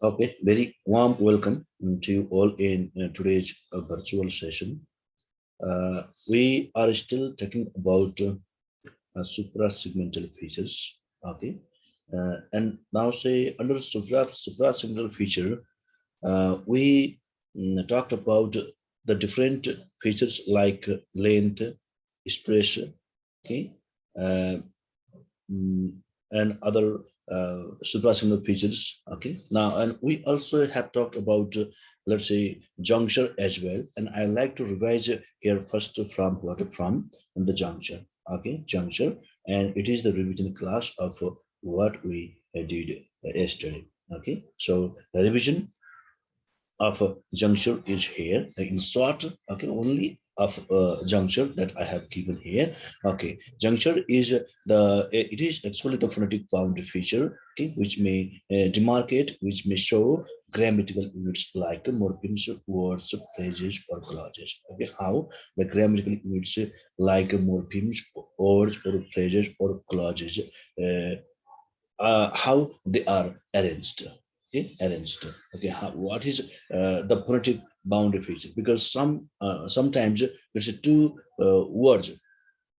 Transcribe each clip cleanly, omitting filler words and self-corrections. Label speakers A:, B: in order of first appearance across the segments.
A: Okay, very warm welcome to you all in today's virtual session. We are still talking about suprasegmental features. Okay, and now say under suprasegmental feature, we talked about the different features like length, stress, okay, uh, mm, and other suprasegmental features. Okay, now and we also have talked about let's say juncture as well, and I like to revise here first from what from the juncture. Okay, juncture, and it is the revision class of what we did yesterday. Okay, so the revision of a juncture is here in short. Okay, only of a juncture that I have given here. Okay, juncture is it is actually the phonetic boundary feature, okay, which may demarcate, which may show grammatical units like morphemes, words, phrases, or clauses. Okay, how the grammatical units like morphemes, words, or phrases, or clauses, how they are arranged. Okay, arranged. Okay, what is the phonetic boundary feature? Because sometimes there's a two words.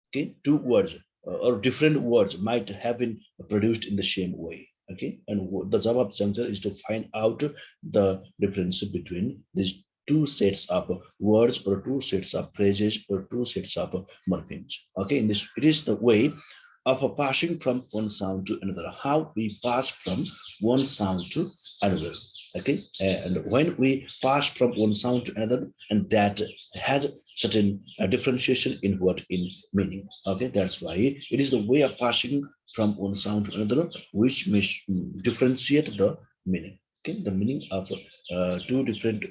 A: Okay, two words or different words might have been produced in the same way. Okay, and the job of juncture is to find out the difference between these two sets of words or two sets of phrases or two sets of morphemes. Okay, in this it is the way of a passing from one sound to another, how we pass from one sound to another. Okay, and when we pass from one sound to another, and that has certain differentiation in what in meaning. Okay, that's why it is the way of passing from one sound to another which may differentiate the meaning. Okay, the meaning of two different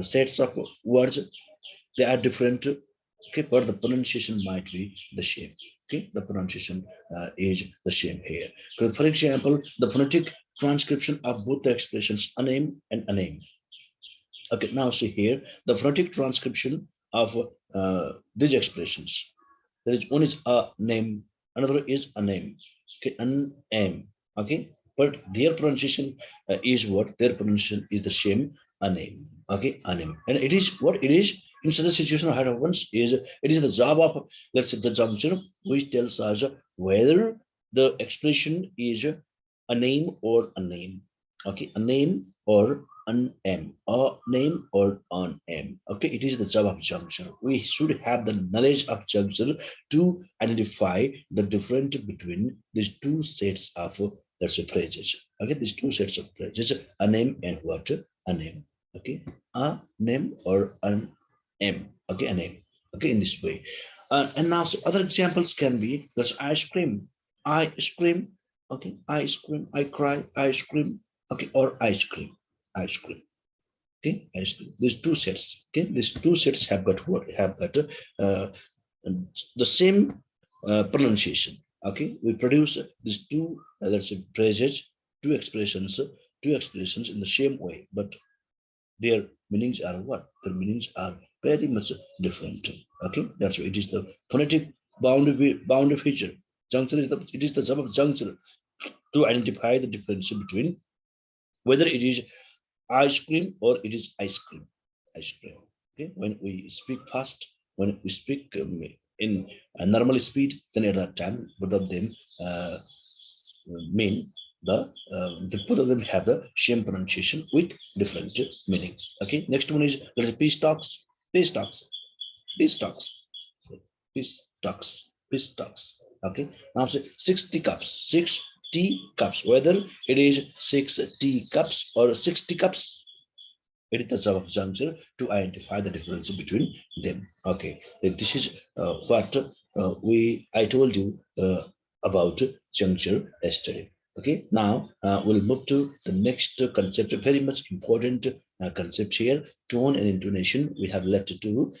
A: sets of words, they are different. Okay, but the pronunciation might be the same. Okay, the pronunciation is the same here. So for example, the phonetic transcription of both the expressions a name and a name. Okay, now see here the phonetic transcription of these expressions. There is one is a name, another is a name. Okay, an name. Okay, but their pronunciation is what? Their pronunciation is the same, a name. Okay, a name, and it is what it is in such a situation. What happens is it is the job of, let's say, the juncture, which tells us whether the expression is a name or a name. Okay, a name or an M, a name or an M. Okay, it is the job of juncture. We should have the knowledge of juncture to identify the difference between these two sets of let's say phrases. Okay, these two sets of phrases, a name and what? A name. Okay, a name or an M. Okay, a name. Okay, in this way. And now so other examples can be there's ice cream. I scream. Okay, ice cream. I cry. Ice cream. Okay, or ice cream. Ice cream. Okay, ice cream. These two sets. Okay, these two sets have got what have got the same pronunciation. Okay, we produce these two let's say phrases, two expressions in the same way, but their meanings are what? Their meanings are very much different. Okay, that's why it is the phonetic boundary feature. Juncture is the it is the job of juncture to identify the difference between whether it is ice cream or it is ice cream. Ice cream. Okay, when we speak fast, when we speak in a normal speed, then at that time both of them uh, mean the both of them have the same pronunciation with different meaning. Okay, next one is there's a peace talks, peace talks, peace talks, peace talks, peace talks. Okay, now say 60 cups, 60 cups, whether it is 60 cups or 60 cups, it is the job of juncture to identify the difference between them. Okay, this is what we I told you about juncture yesterday. Okay, now we'll move to the next concept, a very much important concept here, tone and intonation. We have left two.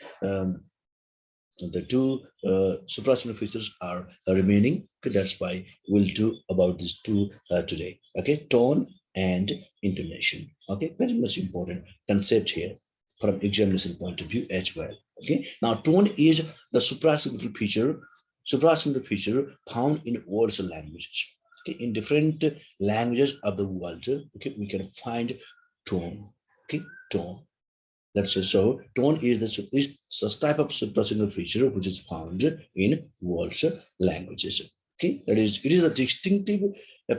A: The two suprasegmental features are remaining. Okay, that's why we'll do about these two today. Okay, tone and intonation. Okay, very much important concept here from examination point of view as well. Okay, now tone is the suprasegmental feature found in words and languages. Okay, in different languages of the world, okay, we can find tone. Okay, tone. Let's say so. Tone is such type of suprasegmental feature which is found in world's languages. Okay, that is, it is a distinctive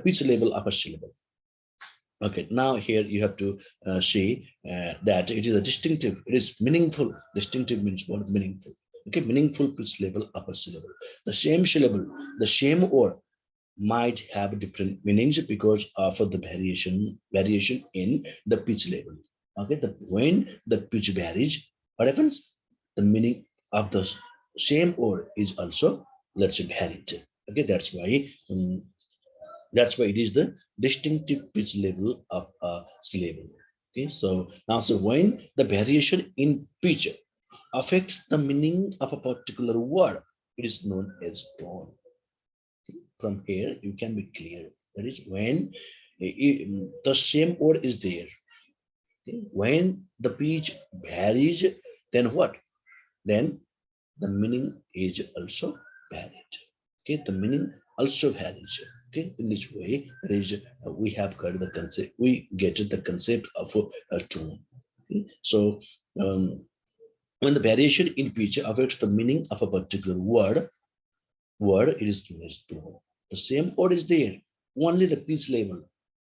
A: pitch level of a syllable. Okay, now here you have to see that it is a distinctive, it is meaningful. Distinctive means what? Meaningful. Okay, meaningful pitch level of a syllable. The same syllable, the same word might have different meanings because of the variation in the pitch level. Okay, when the pitch varies, what happens? The meaning of the same word is also, let's say, varied. Okay, that's why it is the distinctive pitch level of a syllable. Okay, so now, so when the variation in pitch affects the meaning of a particular word, it is known as tone. From here, you can be clear. That is when the same word is there. Okay, when the pitch varies, then what? Then the meaning is also varied. Okay, the meaning also varies. Okay, in this way, there is we have got the concept. We get the concept of a tone. Okay? So when the variation in pitch affects the meaning of a particular word, it is known as tone. The same word is there, only the pitch level.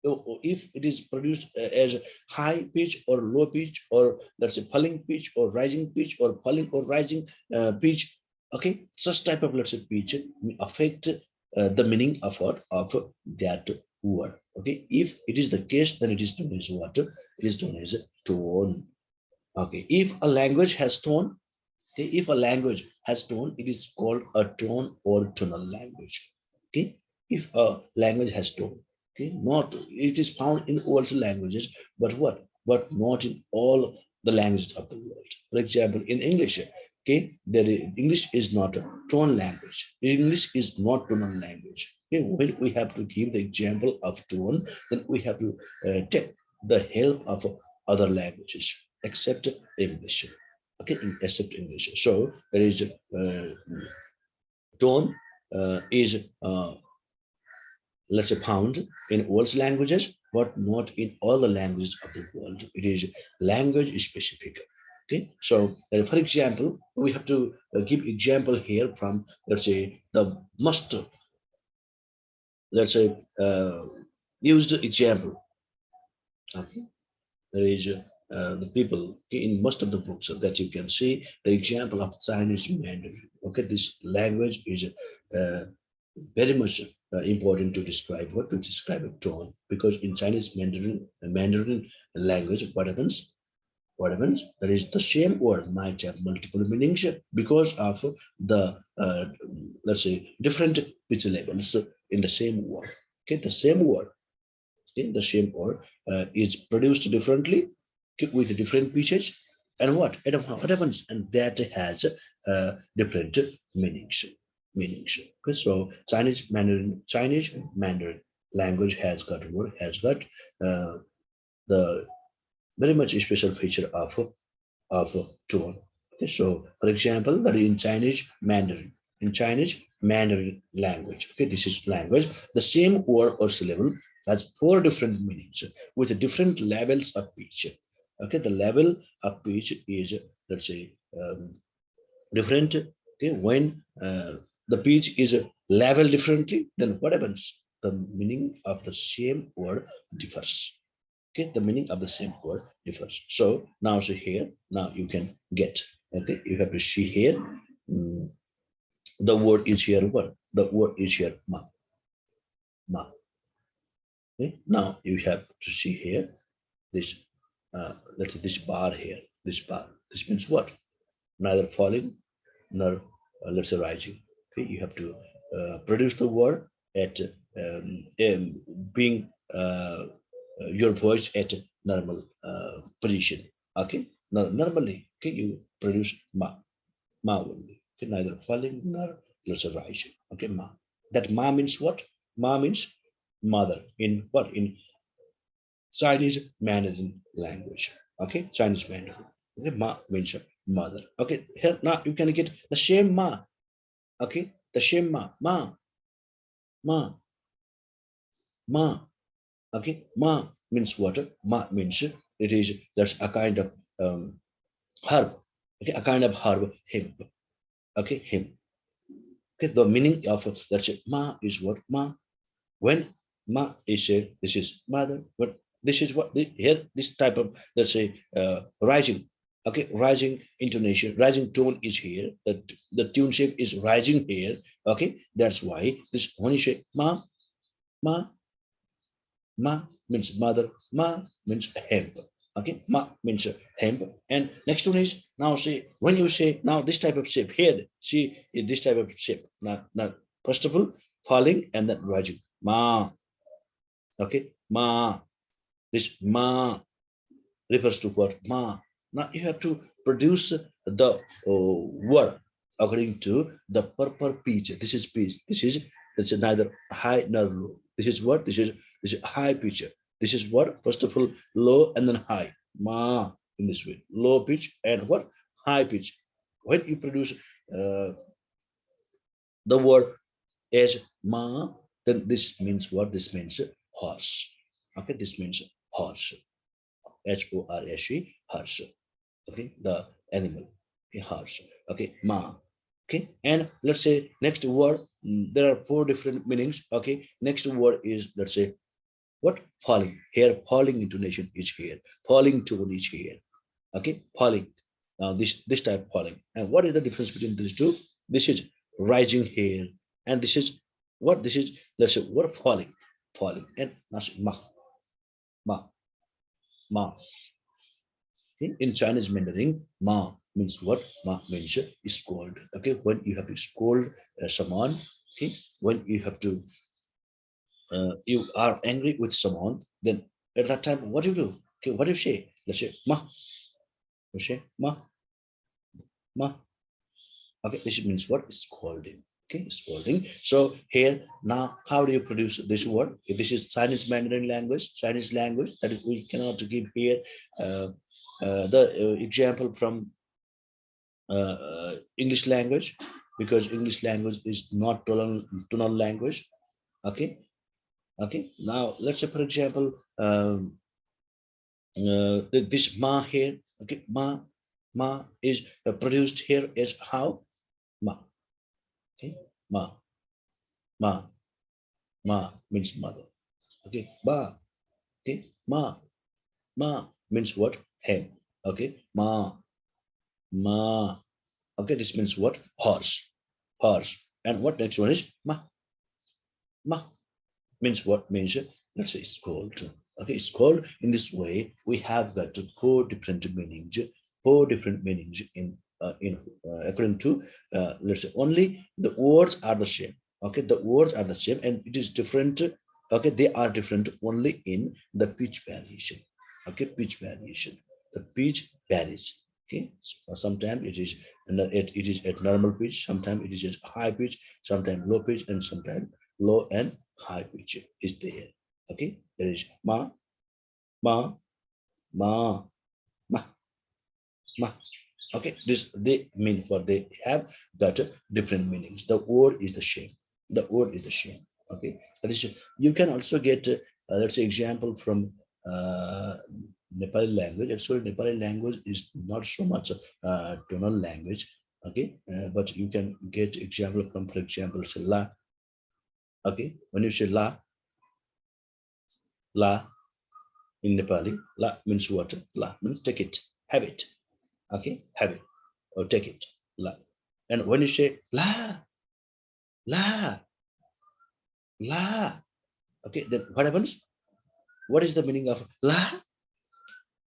A: So if it is produced as high pitch or low pitch, or let's say falling pitch or rising pitch, or falling or rising pitch, okay, such type of, let's say, pitch will affect the meaning of what, of that word. Okay, if it is the case, then it is known as what? It is known as tone. Okay, if a language has tone, okay, if a language has tone, it is called a tone or tonal language. Okay, if a language has tone, okay, not, it is found in all languages, but what? But not in all the languages of the world. For example, in English, okay, English is not a tone language. English is not tonal language. Okay, when we have to give the example of tone, then we have to take the help of other languages except English. Okay, except English. So there is tone is let's say found in all languages, but not in all the languages of the world. It is language specific. Okay, so for example, we have to give example here from, let's say, the most, let's say, used example. Okay, there is the people in most of the books that you can see the example of Chinese Mandarin. Okay, this language is very much important to describe what, to describe a tone, because in Chinese Mandarin language, what happens? What happens? There is the same word might have multiple meanings because of the let's say different pitch levels in the same word. Okay, the same word, okay, the same word is produced differently, okay, with different pitches, and what happens, and that has different meanings. Okay, so Chinese Mandarin language has got the very much special feature of tone. Okay, so for example, that in Chinese Mandarin language, okay, this is language. The same word or syllable has four different meanings with different levels of pitch. Okay, the level of pitch is, let's say, different. Okay, when the pitch is level differently, then what happens? The meaning of the same word differs. Okay, the meaning of the same word differs. So now see here, now you can get, okay, you have to see here, mm, the word is here what? The word is here ma. Okay, now you have to see here this let's say this bar here, this bar. This means what? Neither falling nor let's say rising. Okay, you have to produce the word at being your voice at normal position. Okay, now normally, okay, you produce ma only. Okay, neither falling nor let's say rising. Okay, ma. That ma means what? Ma means mother in what? In Chinese Mandarin language. Okay, Chinese Mandarin. Okay, ma means mother. Okay, here now you can get the same ma. Okay, the same ma, ma, ma. Okay, ma means water. Ma means it is, that's a kind of herb. Okay, a kind of herb, hemp. Okay, hemp. Okay, the meaning of that's it. Ma is what? Ma. When ma is said, this is mother. But this is what here, this type of, let's say, rising. Okay, rising intonation, rising tone is here. That the tune shape is rising here. Okay, that's why this, when you say ma, ma, ma means mother, ma means hemp. Okay, ma means hemp. And next one is, now see, when you say now this type of shape here, see this type of shape. Now first of all, falling and then rising. Ma. Okay, ma. This ma refers to what? Ma. Now you have to produce the word according to the proper pitch. This is pitch. This is neither high nor low. This is what? This is high pitch. This is what? First of all, low and then high. Ma, in this way. Low pitch and what? High pitch. When you produce the word as ma, then this means what? This means horse. Okay, this means horse. H-O-R-S-E, horse. Okay, the animal, a horse. Okay, ma. Okay, and let's say next word, there are four different meanings. Okay, next word is, let's say, what? Falling. Here, falling intonation is here. Falling tone is here. Okay, falling. Now this type falling. And what is the difference between these two? This is rising here, and this is what? This is, let's say, what? Falling, falling, and that's ma, ma, ma. In Chinese Mandarin, ma means what? Ma means scold. Okay, when you have to scold someone. Okay, when you have to, you are angry with someone, then at that time, what do you do? Okay, what do you say? Let's say ma. You say ma, ma. Okay, this means what? Scolding. Okay, scolding. So here now, how do you produce this word? If this is Chinese Mandarin language, Chinese language, that is, we cannot give here uh, the example from English language, because English language is not tonal language. Okay, okay. Now let's say, for example, this ma here. Okay, ma is produced here as how? Ma. Okay, ma, ma, ma means mother. Okay, ba. Okay, ma means what? Hen. Okay, ma. Okay, this means what? Horse, horse. And what next one is ma means what? Means, let's say, it's called. Okay, it's called. In this way, we have got four different meanings in according to, let's say, only the words are the same. Okay, the words are the same, and it is different. Okay, they are different only in the pitch variation. Okay, pitch variation. The pitch varies. Okay, so sometimes it is at normal pitch, sometimes it is at high pitch, sometimes low pitch, and sometimes low and high pitch is there. Okay, there is ma, ma, ma, ma, ma. Okay, this they mean what? They have got different meanings. The word is the same. The word is the same. Okay, that is, you can also get let's say, example from uh, Nepali language. Actually, Nepali language is not so much tonal language. Okay, but you can get example from, for example, say la. Okay, when you say la, la in Nepali, la means what? La means take it, have it. Okay, have it or take it. La. And when you say la, la, la, okay, then what happens? What is the meaning of la?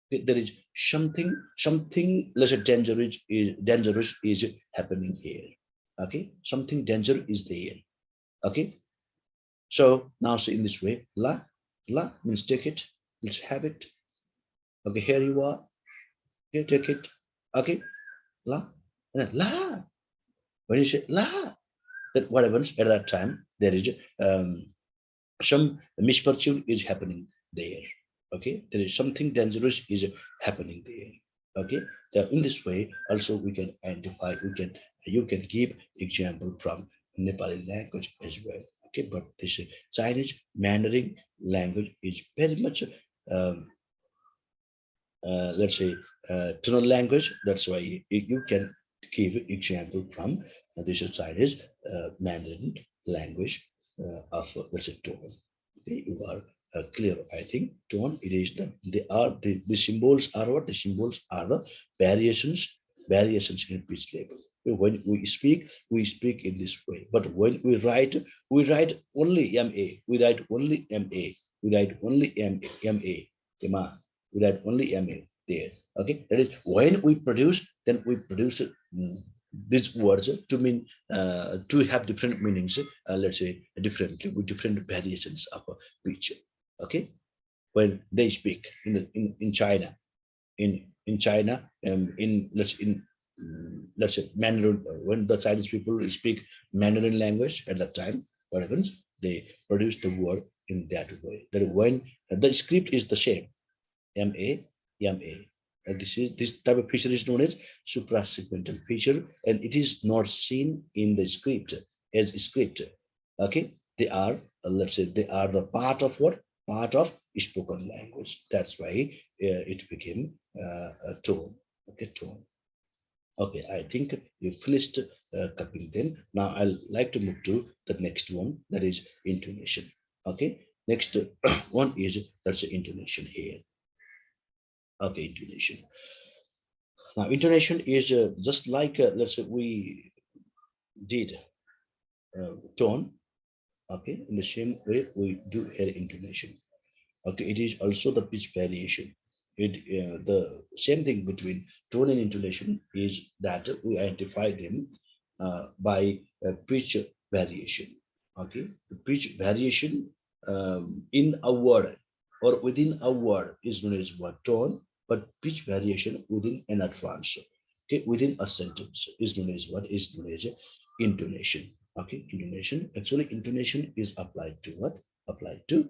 A: Okay, there is something less dangerous is happening here. Okay, something danger is there. Okay, so now say in this way, la means take it, let's have it. Okay, here you are. Okay, take it. Okay, la, la. When you say la, then what happens at that time? There is some misfortune is happening there. Okay, there is something dangerous is happening there. Okay, so in this way also we can identify. You can give example from Nepali language as well. Okay, but this Chinese Mandarin language is very much um, let's say tonal language. That's why you can give example from this Chinese Mandarin language of let's say tone. Okay, you are clear. I think tone. It is the symbols are what the symbols are the variations in pitch level. When we speak in this way. But when we write only ma. We write only ma. We write only ma. We write only ma there. Okay, that is when we produce, then we produce these words to mean to have different meanings. Let's say differently with different variations of pitch. Okay, when they speak in China, in China, let's say Mandarin. When the Chinese people speak Mandarin language at that time, what happens? They produce the word in that way. That when the script is the same, MA, MA. And this type of feature is known as suprasegmental feature, and it is not seen in the script as script. Okay, they are let's say they are the part of what? Part of spoken language. That's why it became a tone. Okay, tone. Okay, I think you finished copying them. Now I'll like to move to the next one, that is intonation. Okay, next one is that's the intonation here. Okay, intonation. Now, intonation is just like let's say we did tone. Okay, in the same way we do here intonation. Okay, it is also the pitch variation. It the same thing between tone and intonation is that we identify them by pitch variation. Okay, the pitch variation in a word or within a word is known as what tone, but pitch variation within an utterance, okay, within a sentence is known as what is known as intonation. Okay, intonation. Actually, intonation is applied to what? Applied to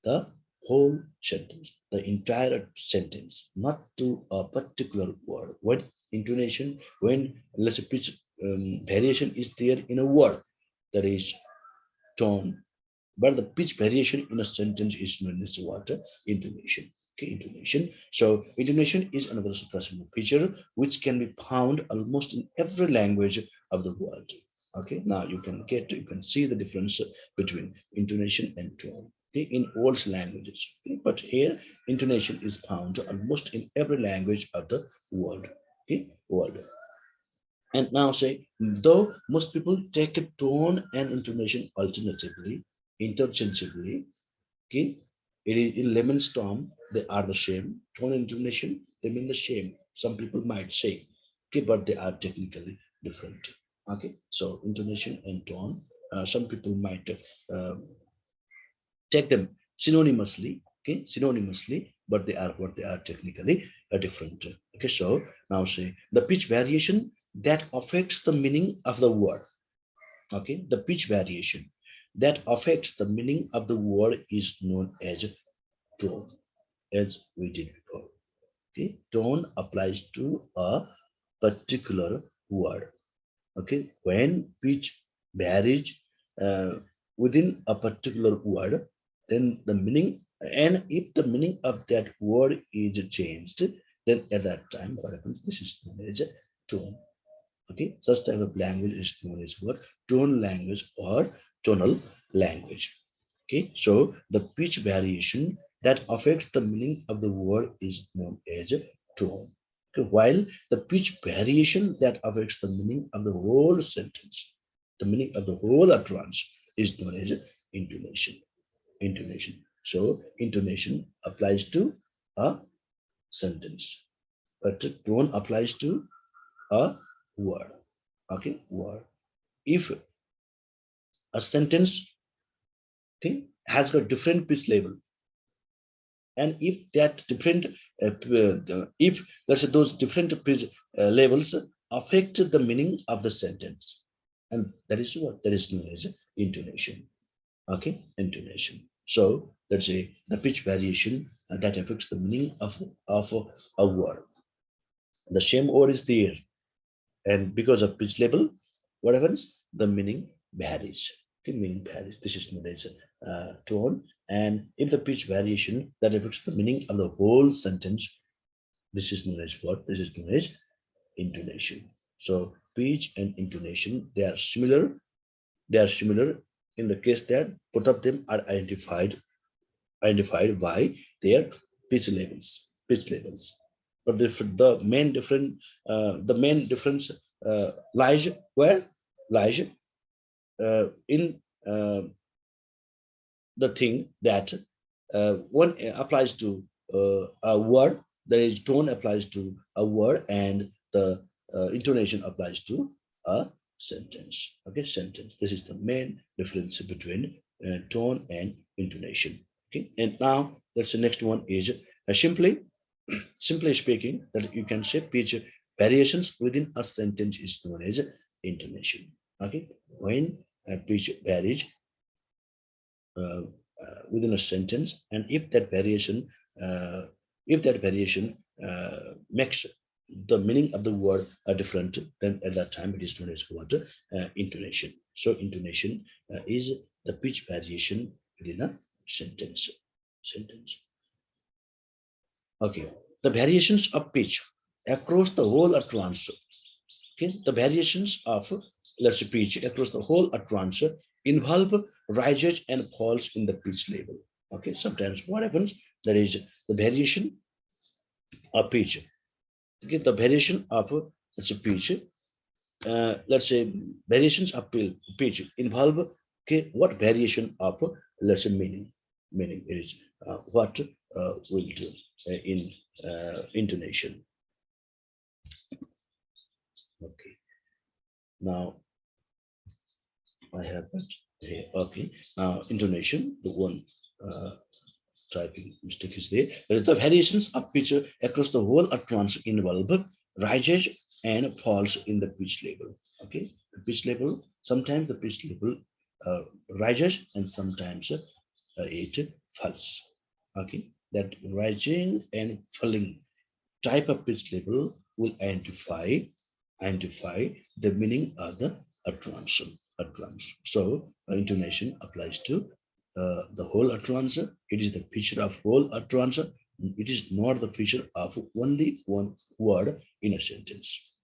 A: the whole sentence, the entire sentence, not to a particular word. When intonation, when let's say pitch variation is there in a word, that is tone, but the pitch variation in a sentence is known as what? Intonation. Okay, intonation. So intonation is another suprasegmental feature which can be found almost in every language of the world. Okay, now you can see the difference between intonation and tone. Okay, in all languages. Okay, but here intonation is found almost in every language of the world. Okay, world. And now say, though most people take a tone and intonation alternatively, interchangeably, okay, it is in lemon storm, they are the same. Tone and intonation, they mean the same. Some people might say, okay, but they are technically different. Okay, so intonation and tone, some people might take them synonymously, okay, synonymously, but they are what they are technically different. Okay, so now say the pitch variation that affects the meaning of the word. Okay, the pitch variation that affects the meaning of the word is known as tone, as we did before. Okay, tone applies to a particular word. Okay, when pitch varies uh, within a particular word, then the meaning, and if the meaning of that word is changed, then at that time what happens? This is known as a tone. Okay, such type of language is known as what? Tone language or tonal language. Okay, so the pitch variation that affects the meaning of the word is known as a tone. Okay, while the pitch variation that affects the meaning of the whole sentence, the meaning of the whole utterance is known as intonation. Intonation. So intonation applies to a sentence, but tone applies to a word. Okay, word. If a sentence, okay, has got different pitch level, and if that different if let's say those different pitch levels affect the meaning of the sentence, and that is what that is known as intonation. Okay, intonation. So let's say the pitch variation that affects the meaning of a word. The same word is there, and because of pitch level, what happens? The meaning varies. Okay, meaning varies. This is known as tone. And if the pitch variation that affects the meaning of the whole sentence, this is known as what? This is known as intonation. So pitch and intonation, they are similar. They are similar in the case that both of them are identified by their pitch levels. Pitch levels. But the main difference lies where? Lies in the thing that one applies to a word, there is tone applies to a word, and the intonation applies to a sentence. Okay, sentence. This is the main difference between tone and intonation. Okay, and now that's the next one is simply speaking, that you can say pitch variations within a sentence is known as intonation. Okay, when pitch varies uh, within a sentence, and uh, if that variation makes the meaning of the word different, then at that time it is known as what? Intonation. So intonation is the pitch variation within a sentence. Sentence. Okay. The variations of pitch across the whole utterance. Okay, the variations of, let's say, pitch across the whole utterance involve rises and falls in the pitch level. Okay, sometimes what happens, that is the variation of pitch. Okay, the variation of, let's say, pitch. Let's say variations of pitch involve, okay, what variation of, let's say, meaning it is what we'll do in intonation. Okay, now I have it here. Okay, now intonation, the one uh, typing mistake is there. There is the variations of pitch across the whole utterance involve rises and falls in the pitch level. Okay, the pitch level. Sometimes the pitch level rises and sometimes it falls. Okay, that rising and falling type of pitch level will identify the meaning of the utterance. So intonation applies to the whole utterance. It is the feature of whole utterance. It is not the feature of only one word in a sentence.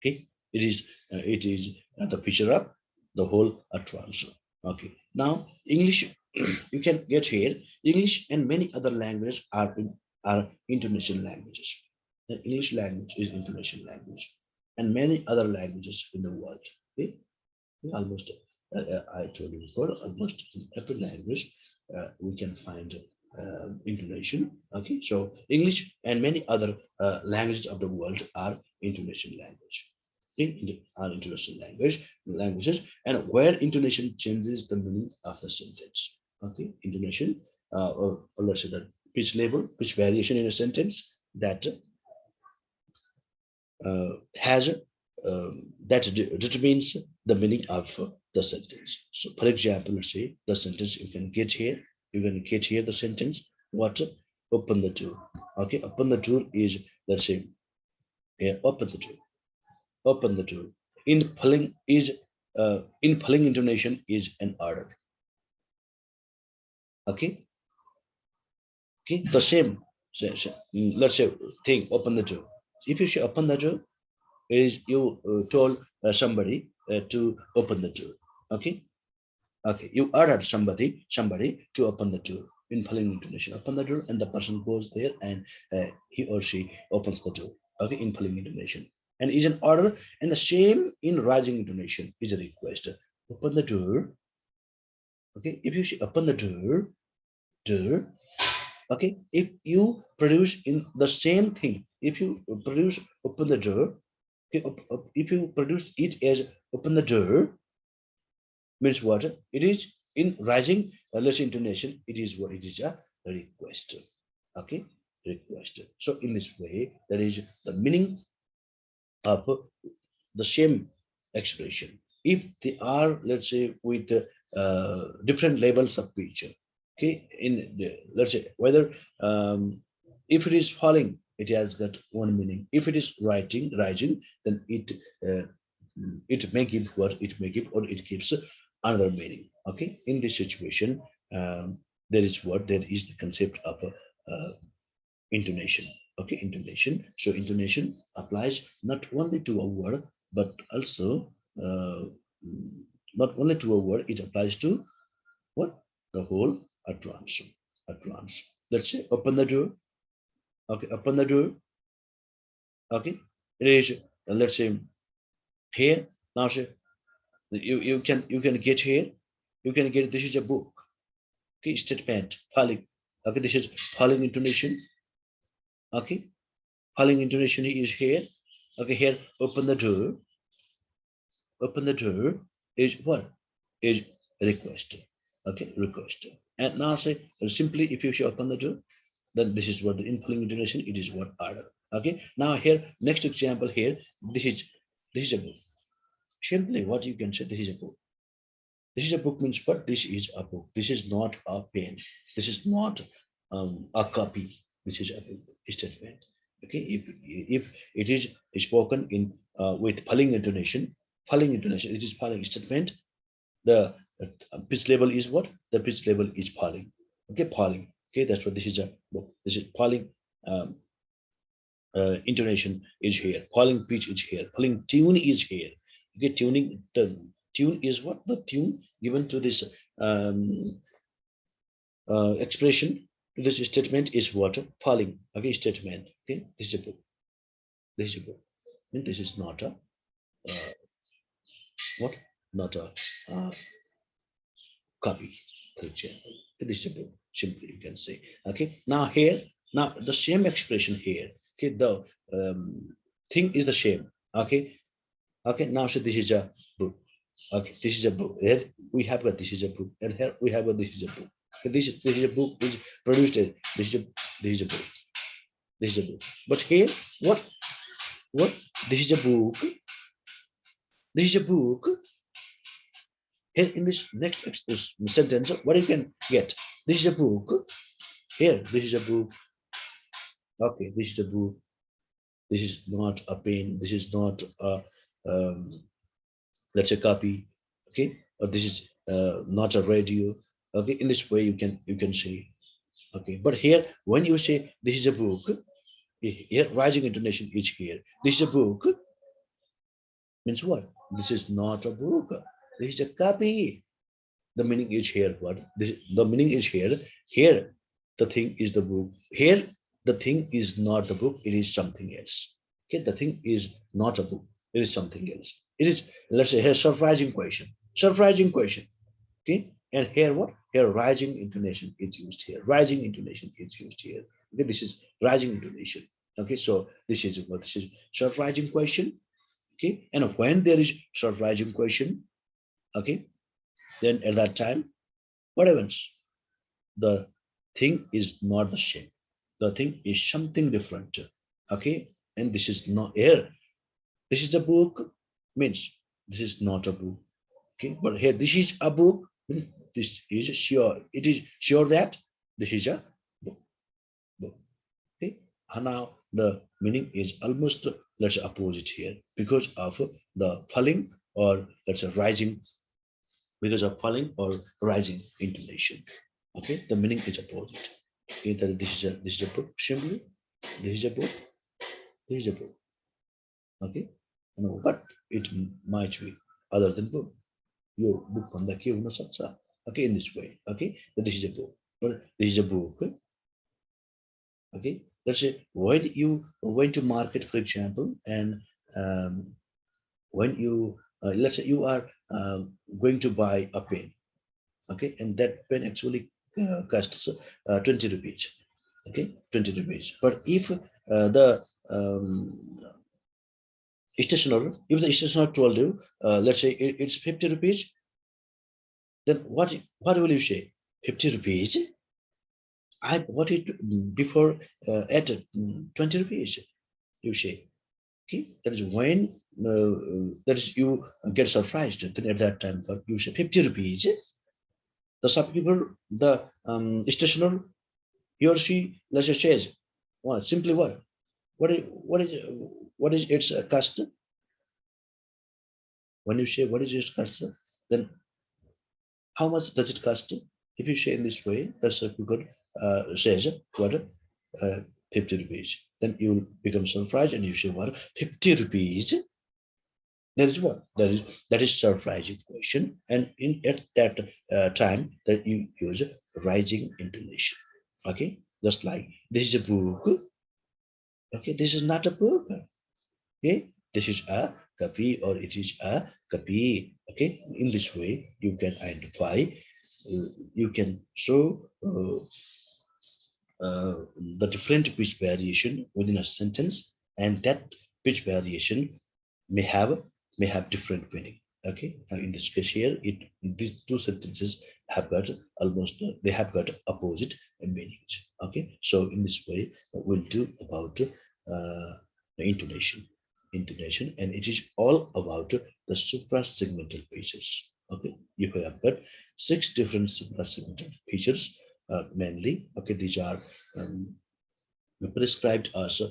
A: Okay, it is the feature of the whole utterance. Okay, now English, you can get here. English and many other languages are intonation languages. The English language is intonation language, and many other languages in the world. Okay, almost I told you before, almost in every language we can find intonation. Okay, so English and many other languages of the world are intonation language. Are intonation languages, and where intonation changes the meaning of the sentence. Okay, intonation, or let's say the pitch level, pitch variation in a sentence that has that determines the meaning of the sentence. So, for example, let's say the sentence you can get here the sentence, what? Open the door. Okay, open the door is, let's say, open the door. Open the door. In pulling intonation is an order. Okay, okay, the same. Let's say thing, open the door. If you say open the door, is you told somebody to open the door. Okay, okay, you ordered somebody to open the door in pulling intonation. Open the door, and the person goes there, and he or she opens the door. Okay, in pulling intonation, and is an order, and the same in rising intonation is a request. Open the door. Okay, if you say open the door. Okay, if you produce in the same thing, if you produce open the door. Okay, if you produce it as open the door, means what? It is in rising less intonation. It is what? It is a request. Okay, request. So in this way, that is the meaning of the same expression. If they are, let's say, with different levels of pitch. Okay, in the, let's say, whether if it is falling, it has got one meaning. If it is rising, then it may give what it may give, or it gives another meaning. Okay, in this situation, there is what there is the concept of intonation. Okay, intonation. So intonation applies not only to a word but also not only to a word. It applies to what the whole utterance. Utterance. Let's say open the door. Okay, open the door. Okay, it is. Let's say here. Now say you can get here. You can get this is a book. Okay, statement falling. Okay, this is falling intonation. Okay, falling intonation is here. Okay, here open the door. Open the door is what is request. Okay, request. And now say simply if you say open the door, then this is what the infalling intonation. It is what order. Okay, now here next example here. This is a book. Simply what you can say this is a book. This is a book means what? This is a book. This is not a pen. This is not a copy. This is a statement. Okay, if it is spoken in with falling intonation, it is falling statement. The pitch level is what? The pitch level is falling. Okay, falling. Okay, that's what this is a book. This is falling. Um, Intonation is here, falling pitch is here, falling tune is here. Okay, tuning, the tune is what? The tune given to this um, expression, to this statement is what? Falling. Okay, statement. Okay, this is a book. This is a book. And this is not a what? Not a copy, for example. This is a book. Simply you can say. Okay, now here, now the same expression here. Okay, the thing is the same. Okay, okay, now so this is a book. Okay, this is a book. Here we have got this is a book, and here we have got this is a book. Okay, this is a book is produced. This is a this is a book. This is a book. But here, what? This is a book. This is a book. Here in this next sentence, what you can get? This is a book. Here, this is a book. Okay, this is a book. This is not a pen. This is not a let's say copy. Okay, or this is not a radio. Okay, in this way you can say. Okay, but here when you say this is a book, here rising intonation is here. This is a book means what? This is not a book. This is a copy. The meaning is here. What? The meaning is here. Here, the thing is the book. Here, the thing is not the book. It is something else. Okay, the thing is not a book. It is something else. It is, let's say, here surprising question. Surprising question. Okay, and here what? Here rising intonation is used here. Rising intonation is used here. Okay, this is rising intonation. Okay, so this is what this is surprising question. Okay, and when there is surprising question, okay, then at that time, what happens? The thing is not the same. The thing is something different. Okay, and this is not here. This is a book means this is not a book. Okay, but here this is a book. This is sure. It is sure that this is a book. Book. Okay, and now the meaning is almost let's say opposite here because of the falling or let's say rising, because of falling or rising intonation. Okay, the meaning is opposite. Either this is a book simply, this is a book, this is a book. Okay, but it might be other than book. Your book on the key okay, in this way. Okay, but this is a book. But this is a book. Okay, let's say when you went to market, for example, and um, when you let's say you are going to buy a pen. Okay, and that pen actually costs 20 rupees. Okay, 20 rupees. But if the stationer, if the stationer told you, let's say it's 50 rupees, then what will you say? 50 rupees? I bought it before at 20 rupees, you say. Okay, that is when that is you get surprised. Then at that time, but you say 50 rupees. The shopkeeper, the stationer, he or she, let's say, says, what simply what is its cost? When you say what is its cost, then How much does it cost? If you say in this way, the circle code says what 50 rupees. Then you will become surprised and you say what 50 rupees. That is what that is surprising question. And in at that time that you use rising intonation. Okay, just like this is a book. Okay, this is not a book. Okay, this is a copy or it is a copy. Okay, in this way you can identify, you can show the different pitch variation within a sentence, and that pitch variation may have different meaning. Okay, now in this case here, these two sentences have got almost they have got opposite meanings. Okay, so in this way we'll do about the intonation, and it is all about the suprasegmental features. Okay, you have got six different suprasegmental features mainly. Okay, these are um, prescribed us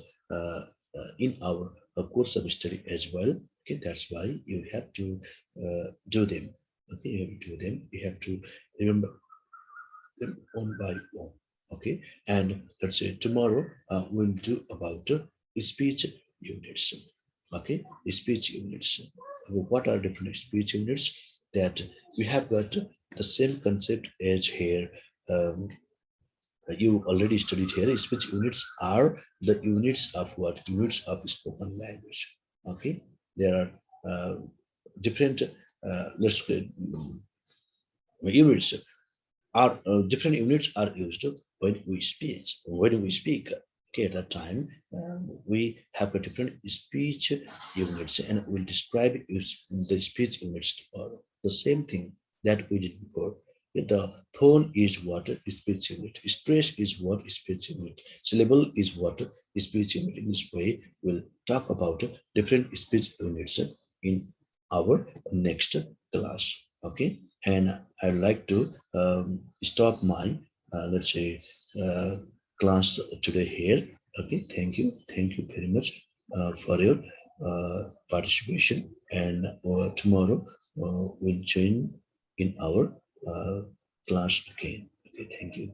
A: in our course of study as well. Okay, that's why you have to do them. Okay, you have to do them. You have to remember them one by one. Okay, and let's say tomorrow we'll do about speech units. Okay, speech units. What are different speech units? That we have got the same concept as here. Um, you already studied here. Speech units are the units of what? Units of spoken language. Okay, there are different let's units are different units are used when we speak. When we speak, okay, at that time we have a different speech units, and we'll describe the speech units or the same thing that we did before. The tone is what speech unit. Stress is what speech unit. Syllable is what speech unit. In this way, we'll talk about different speech units in our next class. Okay, and I'd like to stop my let's say uh, class today here. Okay, thank you very much for your participation, and tomorrow we'll join in our class again. Okay, thank you.